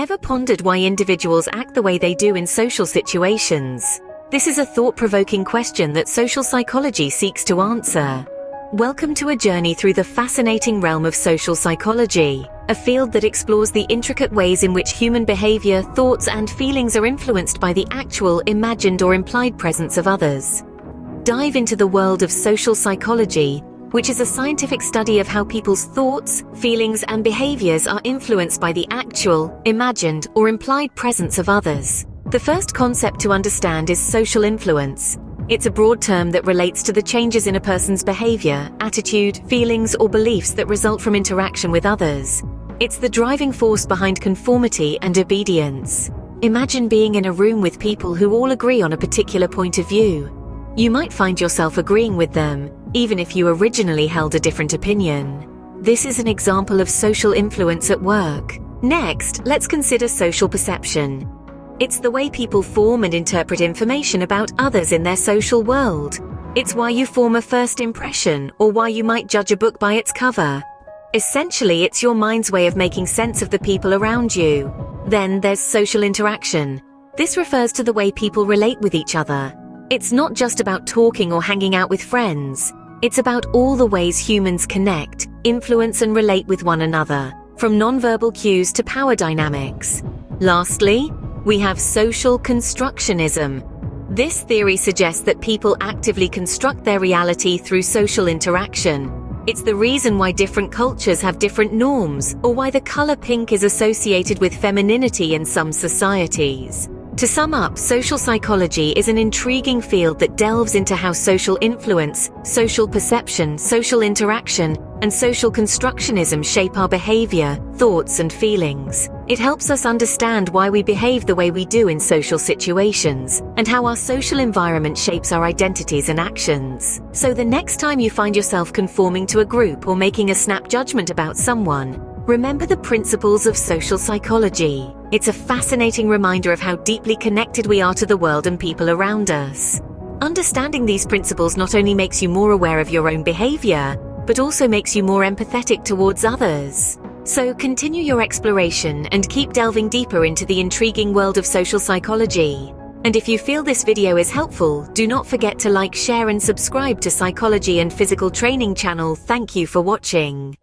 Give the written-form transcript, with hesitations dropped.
Ever pondered why individuals act the way they do in social situations? This is a thought-provoking question that social psychology seeks to answer. Welcome to a journey through the fascinating realm of social psychology, a field that explores the intricate ways in which human behavior, thoughts, and feelings are influenced by the actual, imagined, or implied presence of others. Dive into the world of social psychology, which is a scientific study of how people's thoughts, feelings, and behaviors are influenced by the actual, imagined, or implied presence of others. The first concept to understand is social influence. It's a broad term that relates to the changes in a person's behavior, attitude, feelings, or beliefs that result from interaction with others. It's the driving force behind conformity and obedience. Imagine being in a room with people who all agree on a particular point of view. You might find yourself agreeing with them, even if you originally held a different opinion. This is an example of social influence at work. Next, let's consider social perception. It's the way people form and interpret information about others in their social world. It's why you form a first impression, or why you might judge a book by its cover. Essentially, it's your mind's way of making sense of the people around you. Then there's social interaction. This refers to the way people relate with each other. It's not just about talking or hanging out with friends. It's about all the ways humans connect, influence, and relate with one another, from nonverbal cues to power dynamics. Lastly, we have social constructionism. This theory suggests that people actively construct their reality through social interaction. It's the reason why different cultures have different norms, or why the color pink is associated with femininity in some societies. To sum up, social psychology is an intriguing field that delves into how social influence, social perception, social interaction, and social constructionism shape our behavior, thoughts, and feelings. It helps us understand why we behave the way we do in social situations, and how our social environment shapes our identities and actions. So the next time you find yourself conforming to a group or making a snap judgment about someone, remember the principles of social psychology. It's a fascinating reminder of how deeply connected we are to the world and people around us. Understanding these principles not only makes you more aware of your own behavior, but also makes you more empathetic towards others. So continue your exploration and keep delving deeper into the intriguing world of social psychology. And if you feel this video is helpful, do not forget to like, share, and subscribe to Psychology and Physical Training channel. Thank you for watching.